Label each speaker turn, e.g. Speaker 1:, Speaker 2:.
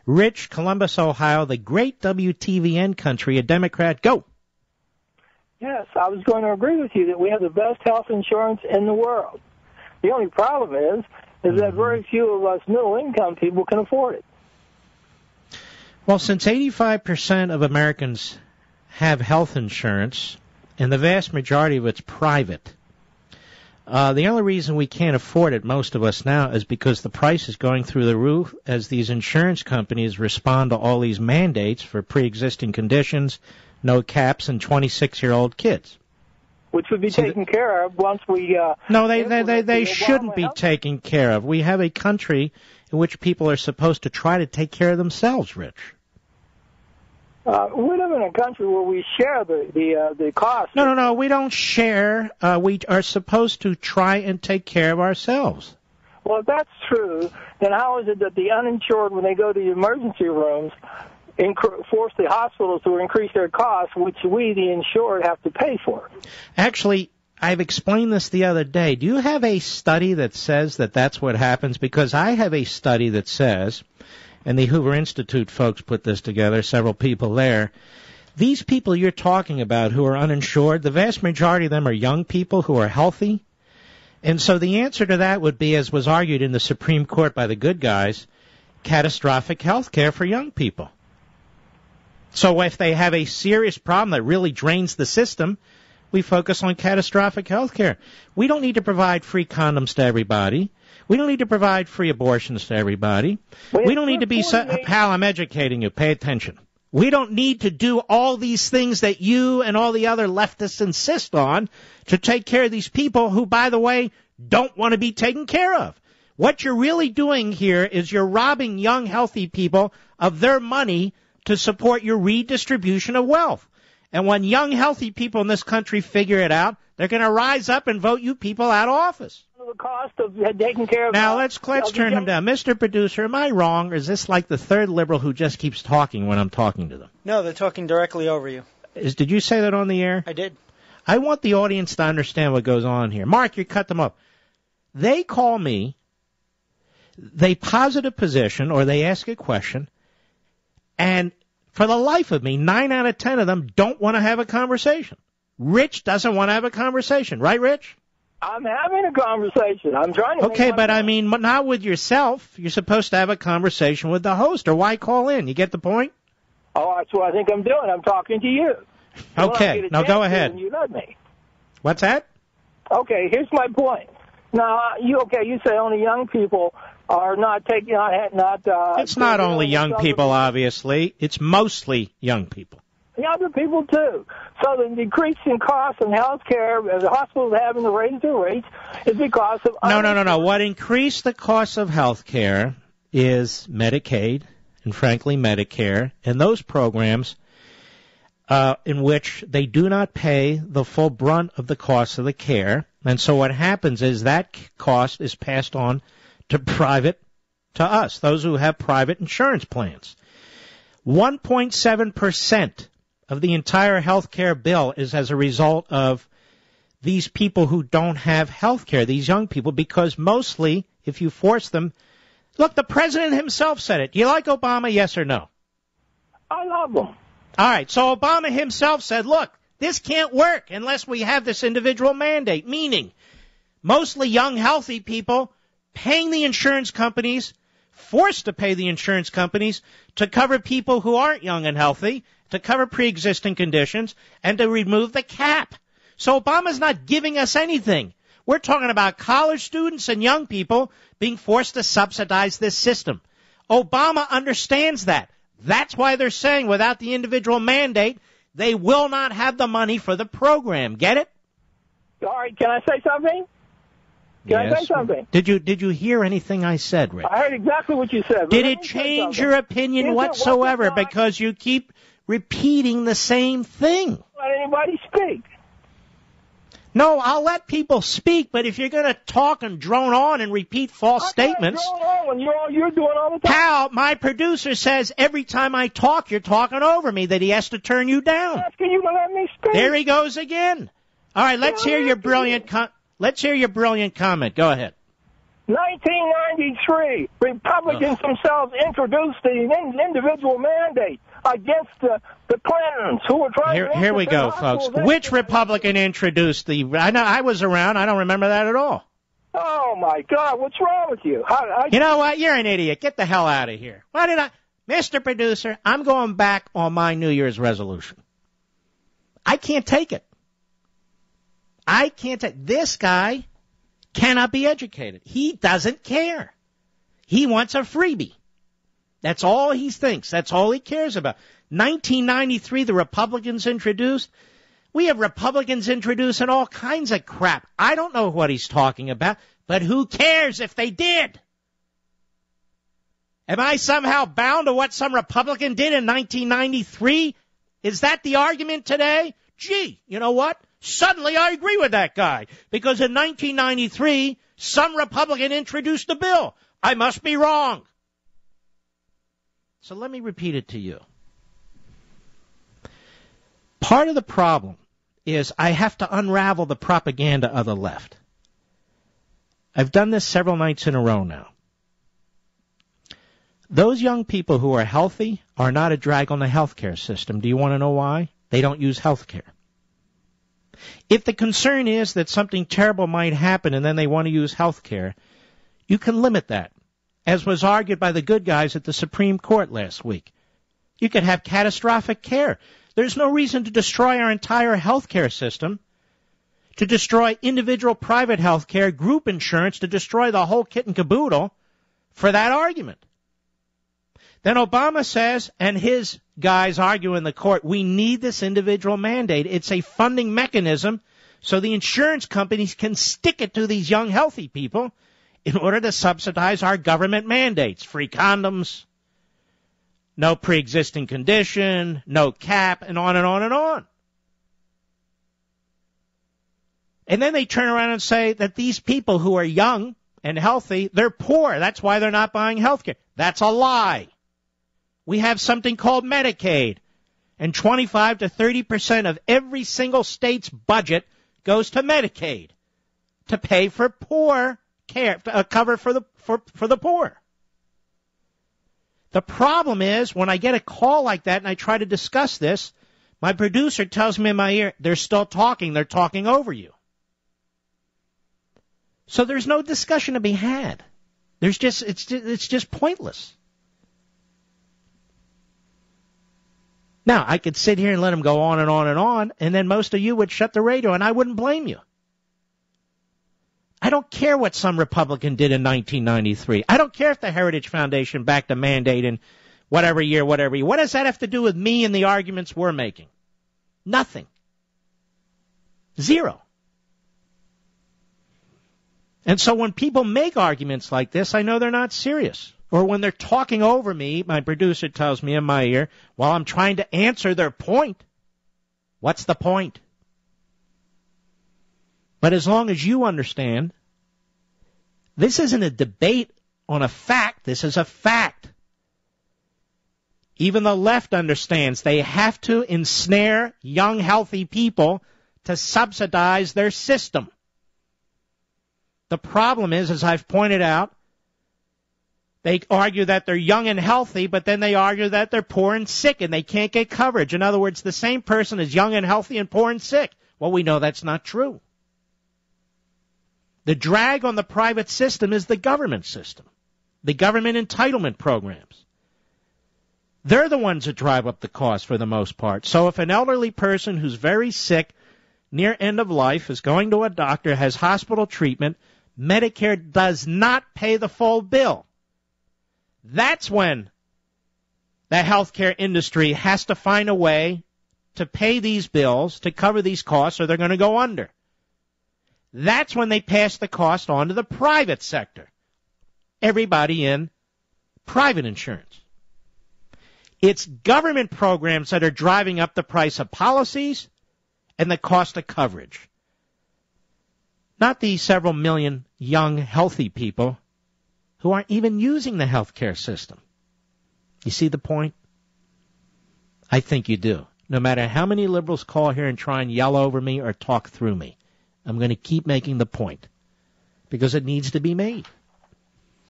Speaker 1: Rich, Columbus, Ohio, the great WTVN country, a Democrat. Go.
Speaker 2: Yes, I was going to agree with you that we have the best health insurance in the world. The only problem is that very few of us middle-income people can afford it.
Speaker 1: Well, since 85% of Americans have health insurance, and the vast majority of it's private, the only reason we can't afford it, most of us now, is because the price is going through the roof as these insurance companies respond to all these mandates for pre-existing conditions, no caps, and 26-year-old kids.
Speaker 2: Which would be taken care of once we...
Speaker 1: No, they shouldn't be taken care of. We have a country in which people are supposed to try to take care of themselves, Rich.
Speaker 2: We live in a country where we share the cost.
Speaker 1: No, we don't share. We are supposed to try and take care of ourselves.
Speaker 2: Well, if that's true, then how is it that the uninsured, when they go to the emergency rooms, force the hospitals to increase their costs, which we, the insured, have to pay for?
Speaker 1: Actually, I've explained this the other day. Do you have a study that says that that's what happens? Because I have a study that says, and the Hoover Institute folks put this together, several people there, these people you're talking about who are uninsured, the vast majority of them are young people who are healthy. And so the answer to that would be, as was argued in the Supreme Court by the good guys, catastrophic health care for young people. So if they have a serious problem that really drains the system, we focus on catastrophic health care. We don't need to provide free condoms to everybody. We don't need to provide free abortions to everybody. We don't need to be... Pal, I'm educating you. Pay attention. We don't need to do all these things that you and all the other leftists insist on to take care of these people who, by the way, don't want to be taken care of. What you're really doing here is you're robbing young, healthy people of their money to support your redistribution of wealth. And when young, healthy people in this country figure it out, they're going to rise up and vote you people out of office.
Speaker 2: The cost of taking care of...
Speaker 1: Now, let's turn him down. Mr. Producer, am I wrong, or is this like the third liberal who just keeps talking when I'm talking to them?
Speaker 3: No, they're talking directly over you.
Speaker 1: Did you say that on the air?
Speaker 3: I did.
Speaker 1: I want the audience to understand what goes on here. Mark, you cut them up. They call me, they posit a position, or they ask a question, and for the life of me, 9 out of 10 of them don't want to have a conversation. Rich doesn't want to have a conversation. Right, Rich?
Speaker 2: I'm having a conversation. I'm trying to...
Speaker 1: Okay, but I mean, not with yourself. You're supposed to have a conversation with the host, or why call in? You get the point?
Speaker 2: Oh, that's what I think I'm doing. I'm talking to you.
Speaker 1: Okay, now go ahead.
Speaker 2: You let me.
Speaker 1: What's that?
Speaker 2: Okay, here's my point. Now, you say only young people are not taking...
Speaker 1: It's not only young people, obviously. It's mostly young people.
Speaker 2: The other people, too. So the decrease in costs in health care, the hospitals having to raise their rates, is because of...
Speaker 1: No. What increased the cost of health care is Medicaid and, frankly, Medicare, and those programs in which they do not pay the full brunt of the cost of the care. And so what happens is that cost is passed on to us, those who have private insurance plans. 1.7% of the entire health care bill is as a result of these people who don't have health care, these young people, because mostly, if you force them... Look, the president himself said it. Do you like Obama, yes or no?
Speaker 2: I love him.
Speaker 1: All right, so Obama himself said, look, this can't work unless we have this individual mandate, meaning mostly young, healthy people paying the insurance companies, forced to pay the insurance companies to cover people who aren't young and healthy, to cover pre-existing conditions, and to remove the cap. So Obama's not giving us anything. We're talking about college students and young people being forced to subsidize this system. Obama understands that. That's why they're saying without the individual mandate, they will not have the money for the program. Get it?
Speaker 2: All right, can I say something? Can I say something?
Speaker 1: Did you hear anything I said, Rick?
Speaker 2: I heard exactly what you said.
Speaker 1: Did it change your opinion whatsoever because you keep repeating the same thing?
Speaker 2: Let anybody speak.
Speaker 1: No, I'll let people speak, but if you're going to talk and drone on and repeat false statements...
Speaker 2: When you're doing all the time.
Speaker 1: Pal, my producer says every time I talk, you're talking over me, that he has to turn you down.
Speaker 2: I'm asking you to let me speak.
Speaker 1: There he goes again. All right, let's hear your brilliant comment. Go ahead.
Speaker 2: 1993, Republicans themselves introduced the individual mandate against the Clintons, who were trying to...
Speaker 1: Here we go, folks. Which Republican introduced the... I know I was around. I don't remember that at all.
Speaker 2: Oh, my God. What's wrong with you?
Speaker 1: You know what? You're an idiot. Get the hell out of here. Why did I... Mr. Producer, I'm going back on my New Year's resolution. I can't take it. I can't take... This guy cannot be educated. He doesn't care. He wants a freebie. That's all he thinks. That's all he cares about. 1993, the Republicans introduced. We have Republicans introducing all kinds of crap. I don't know what he's talking about, but who cares if they did? Am I somehow bound to what some Republican did in 1993? Is that the argument today? Gee, you know what? Suddenly I agree with that guy, because in 1993, some Republican introduced a bill. I must be wrong. So let me repeat it to you. Part of the problem is I have to unravel the propaganda of the left. I've done this several nights in a row now. Those young people who are healthy are not a drag on the healthcare system. Do you want to know why? They don't use healthcare. If the concern is that something terrible might happen and then they want to use healthcare, you can limit that, as was argued by the good guys at the Supreme Court last week. You could have catastrophic care. There's no reason to destroy our entire healthcare system, to destroy individual private healthcare, group insurance, to destroy the whole kit and caboodle for that argument. Then Obama says, and his guys argue in the court, we need this individual mandate. It's a funding mechanism so the insurance companies can stick it to these young, healthy people in order to subsidize our government mandates. Free condoms, no pre-existing condition, no cap, and on and on and on. And then they turn around and say that these people who are young and healthy, they're poor. That's why they're not buying health care. That's a lie. We have something called Medicaid, and 25 to 30% of every single state's budget goes to Medicaid to pay for poor care, cover for the poor. The problem is when I get a call like that and I try to discuss this, my producer tells me in my ear, they're still talking, they're talking over you. So there's no discussion to be had. It's just pointless. Now, I could sit here and let them go on and on and on, and then most of you would shut the radio, and I wouldn't blame you. I don't care what some Republican did in 1993. I don't care if the Heritage Foundation backed a mandate in whatever year. What does that have to do with me and the arguments we're making? Nothing. Zero. And so when people make arguments like this, I know they're not serious. Or when they're talking over me, my producer tells me in my ear, while I'm trying to answer their point, what's the point? But as long as you understand, this isn't a debate on a fact. This is a fact. Even the left understands they have to ensnare young, healthy people to subsidize their system. The problem is, as I've pointed out, they argue that they're young and healthy, but then they argue that they're poor and sick and they can't get coverage. In other words, the same person is young and healthy and poor and sick. Well, we know that's not true. The drag on the private system is the government system, the government entitlement programs. They're the ones that drive up the cost for the most part. So if an elderly person who's very sick, near end of life, is going to a doctor, has hospital treatment, Medicare does not pay the full bill. That's when the healthcare industry has to find a way to pay these bills, to cover these costs, or they're going to go under. That's when they pass the cost on to the private sector. Everybody in private insurance. It's government programs that are driving up the price of policies and the cost of coverage. Not the several million young, healthy people who aren't even using the healthcare system. You see the point? I think you do. No matter how many liberals call here and try and yell over me or talk through me, I'm going to keep making the point because it needs to be made.